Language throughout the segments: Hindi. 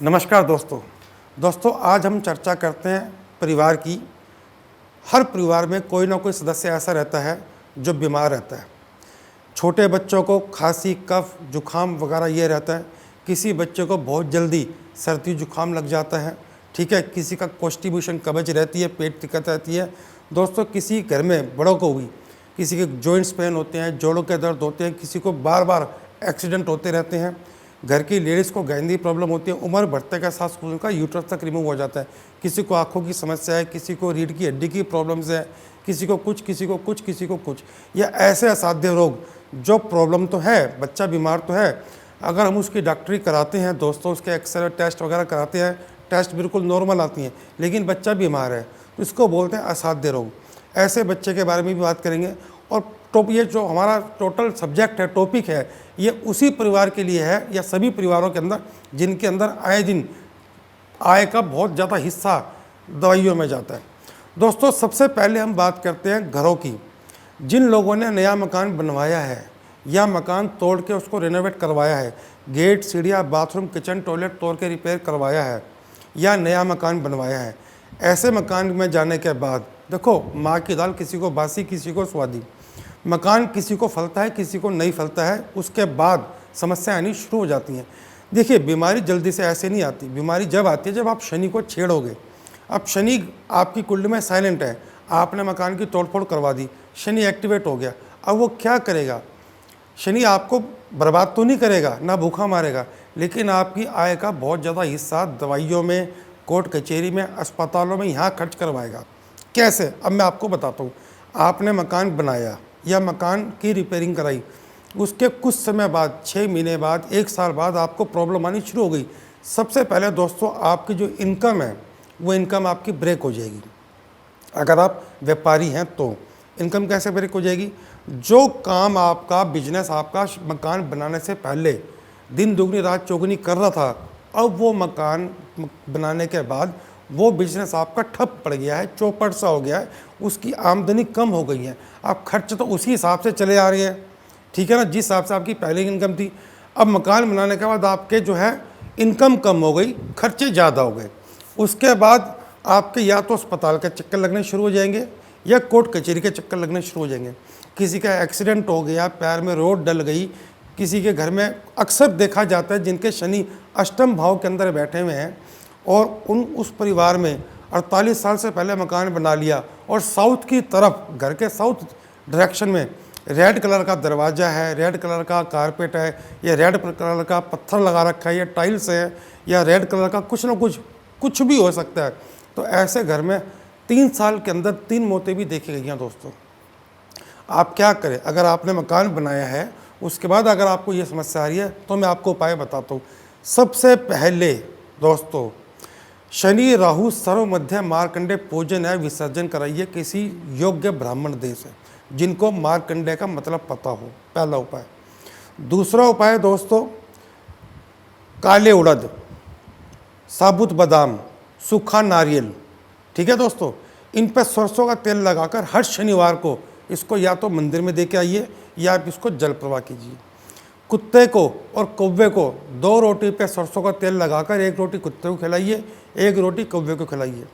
नमस्कार दोस्तों आज हम चर्चा करते हैं परिवार की। हर परिवार में कोई ना कोई सदस्य ऐसा रहता है जो बीमार रहता है। छोटे बच्चों को खांसी, कफ, जुखाम वगैरह ये रहता है। किसी बच्चे को बहुत जल्दी सर्दी जुखाम लग जाता है, ठीक है। किसी का कॉन्स्टिपेशन, कब्ज रहती है, पेट दिक्कत रहती है। दोस्तों किसी घर में बड़ों को भी किसी के जॉइंट्स पेन होते हैं, जोड़ों के दर्द होते हैं, किसी को बार बार एक्सीडेंट होते रहते हैं। घर की लेडीज़ को गैंदी प्रॉब्लम होती है, उम्र बढ़ते के साथ उनका यूट्रस तक रिमूव हो जाता है। किसी को आंखों की समस्या है, किसी को रीढ़ की हड्डी की प्रॉब्लम्स है, किसी को कुछ, किसी को कुछ, किसी को कुछ। या ऐसे असाध्य रोग जो प्रॉब्लम तो है, बच्चा बीमार तो है, अगर हम उसकी डॉक्टरी कराते हैं दोस्तों, उसके एक्सरे टेस्ट वगैरह कराते हैं, टेस्ट बिल्कुल नॉर्मल आती हैं, लेकिन बच्चा बीमार है, तो इसको बोलते हैं असाध्य रोग। ऐसे बच्चे के बारे में भी बात करेंगे। और ये जो हमारा टोटल सब्जेक्ट है, टॉपिक है, ये उसी परिवार के लिए है या सभी परिवारों के अंदर जिनके अंदर आए दिन आय का बहुत ज़्यादा हिस्सा दवाइयों में जाता है। दोस्तों सबसे पहले हम बात करते हैं घरों की। जिन लोगों ने नया मकान बनवाया है या मकान तोड़ के उसको रेनोवेट करवाया है, गेट, सीढ़ियाँ, बाथरूम, किचन, टॉयलेट तोड़ के रिपेयर करवाया है या नया मकान बनवाया है, ऐसे मकान में जाने के बाद देखो, माँ की दाल किसी को बासी, किसी को स्वादी। मकान किसी को फलता है, किसी को नहीं फलता है, उसके बाद समस्या आनी शुरू हो जाती हैं। देखिए, बीमारी जल्दी से ऐसे नहीं आती। बीमारी जब आती है जब आप शनि को छेड़ोगे। अब शनि आपकी कुंडली में साइलेंट है, आपने मकान की तोड़फोड़ करवा दी, शनि एक्टिवेट हो गया। अब वो क्या करेगा? शनि आपको बर्बाद तो नहीं करेगा, ना भूखा मारेगा, लेकिन आपकी आय का बहुत ज़्यादा हिस्सा दवाइयों में, कोर्ट कचहरी में, अस्पतालों में यहाँ खर्च करवाएगा। कैसे? अब मैं आपको बताता हूँ। आपने मकान बनाया या मकान की रिपेयरिंग कराई, उसके कुछ समय बाद, 6 महीने बाद, 1 साल बाद आपको प्रॉब्लम आनी शुरू हो गई। सबसे पहले दोस्तों आपकी जो इनकम है वो इनकम आपकी ब्रेक हो जाएगी। अगर आप व्यापारी हैं तो इनकम कैसे ब्रेक हो जाएगी? जो काम आपका, बिजनेस आपका मकान बनाने से पहले दिन दुगनी रात चौगुनी कर रहा था, अब वो मकान बनाने के बाद वो बिजनेस आपका ठप पड़ गया है, चौपट सा हो गया है, उसकी आमदनी कम हो गई है। अब खर्च तो उसी हिसाब से चले आ रहे हैं, ठीक है ना, जिस हिसाब से आपकी पहले इनकम थी। अब मकान बनाने के बाद आपके जो है इनकम कम हो गई, खर्चे ज़्यादा हो गए। उसके बाद आपके या तो अस्पताल के चक्कर लगने शुरू हो जाएंगे या कोर्ट कचहरी के चक्कर लगने शुरू हो जाएंगे। किसी का एक्सीडेंट हो गया, पैर में रोड डल गई, किसी के घर में अक्सर देखा जाता है जिनके शनि अष्टम भाव के अंदर बैठे हुए हैं और उस परिवार में 48 साल से पहले मकान बना लिया और साउथ की तरफ, घर के साउथ डायरेक्शन में रेड कलर का दरवाज़ा है, रेड कलर का कारपेट है, या रेड कलर का पत्थर लगा रखा है, या टाइल्स है, या रेड कलर का कुछ ना कुछ भी हो सकता है। तो ऐसे घर में 3 साल के अंदर 3 मौतें भी देखी गई हैं। दोस्तों आप क्या करें? अगर आपने मकान बनाया है, उसके बाद अगर आपको ये समस्या आ रही है, तो मैं आपको उपाय बताता हूँ। सबसे पहले दोस्तों, शनि राहु सर्व मध्य मार्कंडे पूजन है, विसर्जन कराइए किसी योग्य ब्राह्मण देव से, जिनको मार्कंडे का मतलब पता हो। पहला उपाय। दूसरा उपाय दोस्तों, काले उड़द, साबुत बादाम, सूखा नारियल, ठीक है दोस्तों, इन पर सरसों का तेल लगाकर हर शनिवार को इसको या तो मंदिर में दे के आइए या आप इसको जल प्रवाह कीजिए। कुत्ते को और कौवे को 2 रोटी पे सरसों का तेल लगाकर 1 रोटी कुत्ते को खिलाइए, 1 रोटी कौवे को खिलाइए।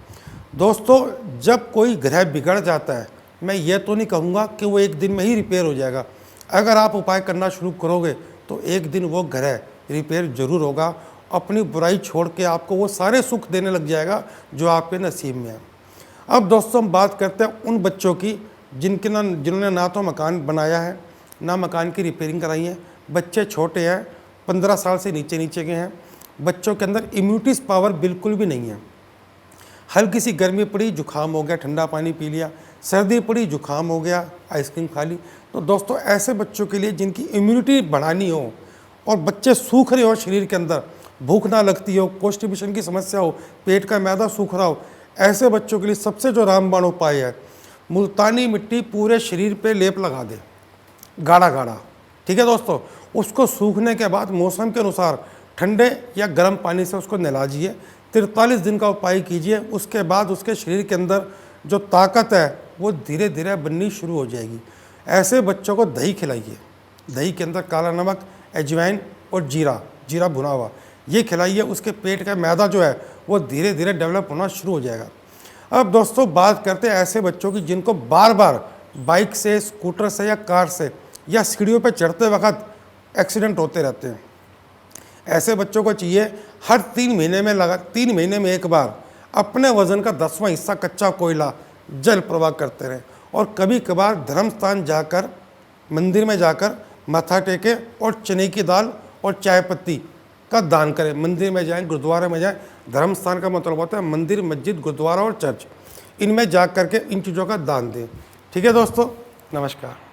दोस्तों जब कोई ग्रह बिगड़ जाता है, मैं ये तो नहीं कहूँगा कि वो 1 दिन में ही रिपेयर हो जाएगा। अगर आप उपाय करना शुरू करोगे तो एक दिन वो ग्रह रिपेयर जरूर होगा। अपनी बुराई छोड़ के आपको वो सारे सुख देने लग जाएगा जो आपके नसीब में है। अब दोस्तों हम बात करते हैं उन बच्चों की जिन्होंने ना तो मकान बनाया है, ना मकान की रिपेयरिंग कराई है। बच्चे छोटे हैं, 15 साल से नीचे के हैं। बच्चों के अंदर इम्यूनिटी पावर बिल्कुल भी नहीं है। हल्की सी गर्मी पड़ी, जुखाम हो गया, ठंडा पानी पी लिया, सर्दी पड़ी, जुखाम हो गया, आइसक्रीम खा ली। तो दोस्तों ऐसे बच्चों के लिए जिनकी इम्यूनिटी बढ़ानी हो और बच्चे सूख रहे हो, शरीर के अंदर भूख ना लगती हो, कॉन्स्टिपेशन की समस्या हो, पेट का मैदा सूख रहा हो, ऐसे बच्चों के लिए सबसे जो रामबाण उपाय है, मुल्तानी मिट्टी पूरे शरीर पे लेप लगा दे, गाढ़ा गाढ़ा, ठीक है दोस्तों। उसको सूखने के बाद मौसम के अनुसार ठंडे या गर्म पानी से उसको नहलाजिए। 43 दिन का उपाय कीजिए। उसके बाद उसके शरीर के अंदर जो ताकत है वो धीरे धीरे बननी शुरू हो जाएगी। ऐसे बच्चों को दही खिलाइए। दही के अंदर काला नमक, अजवाइन और जीरा भुना हुआ, ये खिलाइए, उसके पेट का मैदा जो है वो धीरे धीरे डेवलप होना शुरू हो जाएगा। अब दोस्तों बात करते हैं ऐसे बच्चों की जिनको बार बार बाइक से, स्कूटर से या कार से या सीढ़ियों पर चढ़ते वक्त एक्सीडेंट होते रहते हैं। ऐसे बच्चों को चाहिए हर 3 महीने में एक बार अपने वजन का 10वां हिस्सा कच्चा कोयला जल प्रवाह करते रहें, और कभी कभार धर्म स्थान जाकर, मंदिर में जाकर माथा टेके और चने की दाल और चाय पत्ती का दान करें। मंदिर में जाएं, गुरुद्वारे में जाएं। धर्म स्थान का मतलब होता है मंदिर, मस्जिद, गुरुद्वारा और चर्च। इनमें जा करके इन चीज़ों का दान दें। ठीक है दोस्तों, नमस्कार।